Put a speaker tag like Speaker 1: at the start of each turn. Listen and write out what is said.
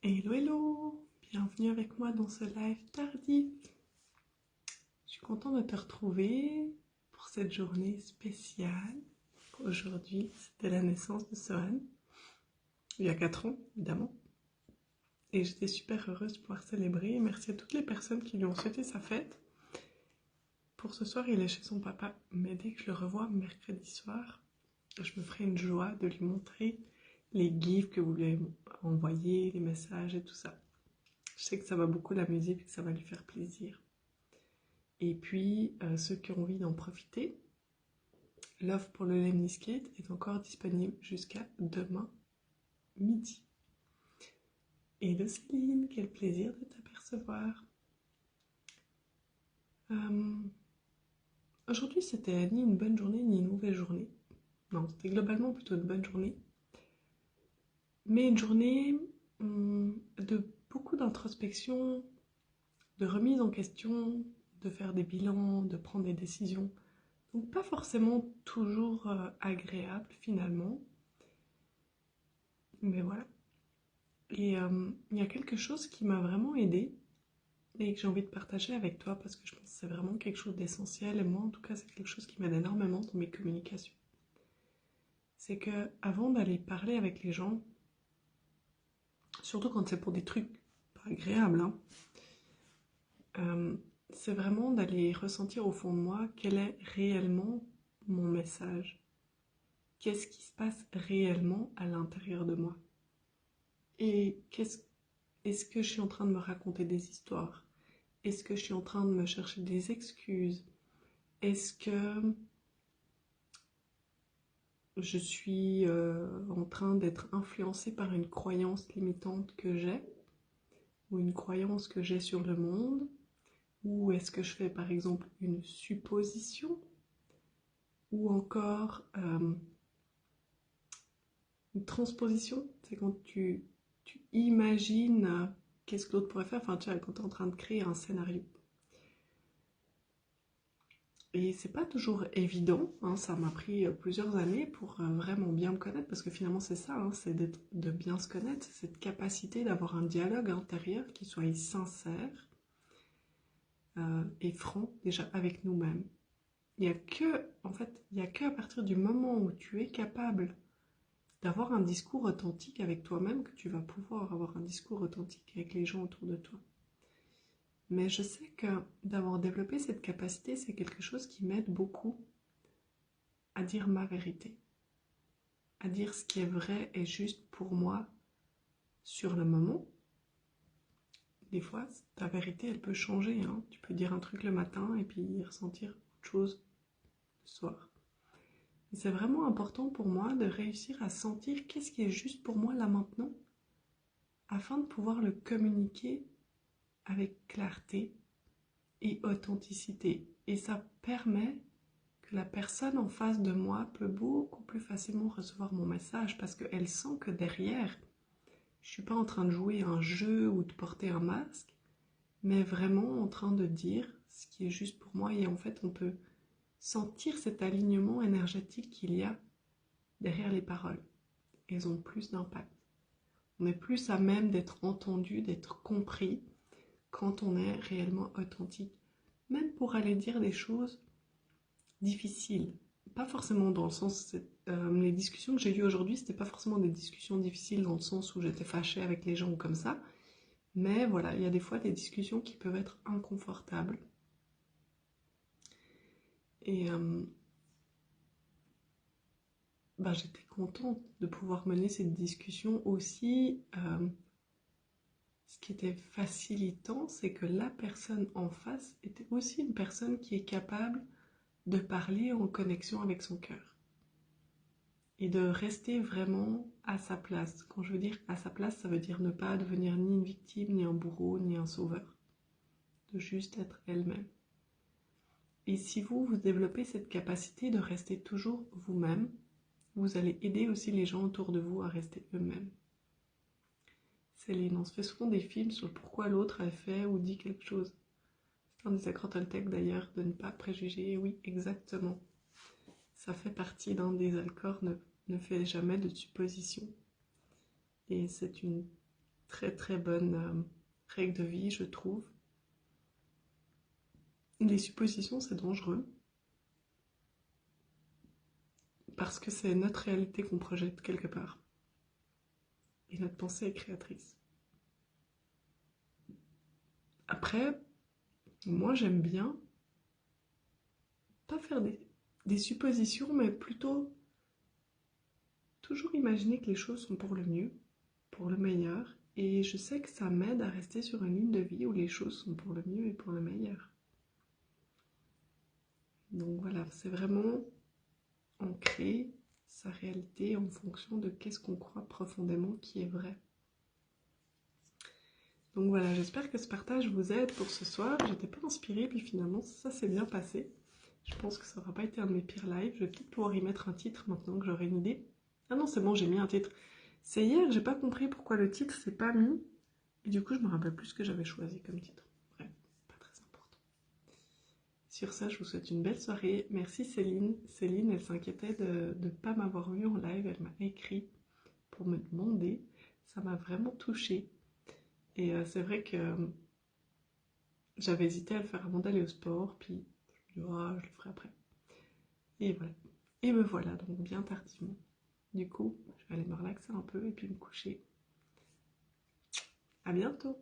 Speaker 1: Hello hello, bienvenue avec moi dans ce live tardif. Je suis contente de te retrouver pour cette journée spéciale. Aujourd'hui, c'était la naissance de Sohan, il y a 4 ans évidemment. Et j'étais super heureuse de pouvoir célébrer. Merci à toutes les personnes qui lui ont souhaité sa fête. Pour ce soir, il est chez son papa, mais dès que je le revois mercredi soir, je me ferai une joie de lui montrer les gifs que vous lui avez envoyés, les messages et tout ça. Je sais que ça va beaucoup l'amuser et que ça va lui faire plaisir. Et puis, ceux qui ont envie d'en profiter, l'offre pour le Lemni Skate est encore disponible jusqu'à demain midi. Hello Céline, quel plaisir de t'apercevoir. Aujourd'hui, c'était ni une bonne journée ni une mauvaise journée. Non, c'était globalement plutôt une bonne journée. Mais une journée de beaucoup d'introspection, de remise en question, de faire des bilans, de prendre des décisions. Donc pas forcément toujours agréable finalement. Mais voilà. Et il y a quelque chose qui m'a vraiment aidée et que j'ai envie de partager avec toi parce que je pense que c'est vraiment quelque chose d'essentiel. Et moi en tout cas c'est quelque chose qui m'aide énormément dans mes communications. C'est que avant d'aller parler avec les gens, surtout quand c'est pour des trucs pas agréables, c'est vraiment d'aller ressentir au fond de moi quel est réellement mon message. Qu'est-ce qui se passe réellement à l'intérieur de moi? Et est-ce que je suis en train de me raconter des histoires? Est-ce que je suis en train de me chercher des excuses? Est-ce que je suis en train d'être influencée par une croyance limitante que j'ai? Ou une croyance que j'ai sur le monde? Ou est-ce que je fais par exemple une supposition? Ou encore une transposition? C'est quand tu imagines qu'est-ce que l'autre pourrait faire, enfin tu vois, quand tu es en train de créer un scénario. Et c'est pas toujours évident, ça m'a pris plusieurs années pour vraiment bien me connaître, parce que finalement c'est ça, c'est de bien se connaître, c'est cette capacité d'avoir un dialogue intérieur qui soit sincère et franc déjà avec nous-mêmes. Il n'y a que, en fait, il n'y a qu'à partir du moment où tu es capable d'avoir un discours authentique avec toi-même que tu vas pouvoir avoir un discours authentique avec les gens autour de toi. Mais je sais que d'avoir développé cette capacité, c'est quelque chose qui m'aide beaucoup à dire ma vérité, à dire ce qui est vrai et juste pour moi sur le moment. Des fois, ta vérité, elle peut changer. Tu peux dire un truc le matin et puis ressentir autre chose le soir. Et c'est vraiment important pour moi de réussir à sentir qu'est-ce qui est juste pour moi là maintenant, afin de pouvoir le communiquer avec clarté et authenticité. Et ça permet que la personne en face de moi peut beaucoup plus facilement recevoir mon message parce qu'elle sent que derrière, je ne suis pas en train de jouer un jeu ou de porter un masque, mais vraiment en train de dire ce qui est juste pour moi. Et en fait, on peut sentir cet alignement énergétique qu'il y a derrière les paroles. Elles ont plus d'impact. On est plus à même d'être entendu, d'être compris quand on est réellement authentique. Même pour aller dire des choses difficiles. Pas forcément dans le sens... les discussions que j'ai eues aujourd'hui, c'était pas forcément des discussions difficiles dans le sens où j'étais fâchée avec les gens ou comme ça. Mais voilà, il y a des fois des discussions qui peuvent être inconfortables. Et j'étais contente de pouvoir mener cette discussion aussi. Ce qui était facilitant, c'est que la personne en face était aussi une personne qui est capable de parler en connexion avec son cœur. Et de rester vraiment à sa place. Quand je veux dire à sa place, ça veut dire ne pas devenir ni une victime, ni un bourreau, ni un sauveur. De juste être elle-même. Et si vous développez cette capacité de rester toujours vous-même, vous allez aider aussi les gens autour de vous à rester eux-mêmes. Céline, on se fait souvent des films sur pourquoi l'autre a fait ou dit quelque chose. C'est un des accords Toltec d'ailleurs, de ne pas préjuger. Oui, exactement. Ça fait partie d'un des accords, ne fait jamais de supposition. Et c'est une très très bonne règle de vie, je trouve. Les suppositions, c'est dangereux parce que c'est notre réalité qu'on projette quelque part. Et notre pensée est créatrice. Après, moi j'aime bien pas faire des suppositions, mais plutôt toujours imaginer que les choses sont pour le mieux, pour le meilleur. Et je sais que ça m'aide à rester sur une ligne de vie où les choses sont pour le mieux et pour le meilleur. Donc voilà, c'est vraiment ancrer sa réalité en fonction de qu'est-ce qu'on croit profondément qui est vrai. Donc voilà, j'espère que ce partage vous aide pour ce soir. J'étais pas inspirée, puis finalement ça s'est bien passé. Je pense que ça n'aura pas été un de mes pires lives. Je vais peut-être pouvoir y mettre un titre maintenant que j'aurai une idée. Ah non, c'est bon, j'ai mis un titre. C'est hier, j'ai pas compris pourquoi le titre s'est pas mis. Et du coup, je me rappelle plus ce que j'avais choisi comme titre. Bref, pas très important. Sur ça, je vous souhaite une belle soirée. Merci Céline. Céline, elle s'inquiétait de ne pas m'avoir vue en live. Elle m'a écrit pour me demander. Ça m'a vraiment touchée. Et c'est vrai que j'avais hésité à le faire avant d'aller au sport. Puis je me dis, oh, je le ferai après. Et voilà. Et me voilà, donc bien tardivement. Du coup, je vais aller me relaxer un peu et puis me coucher. À bientôt!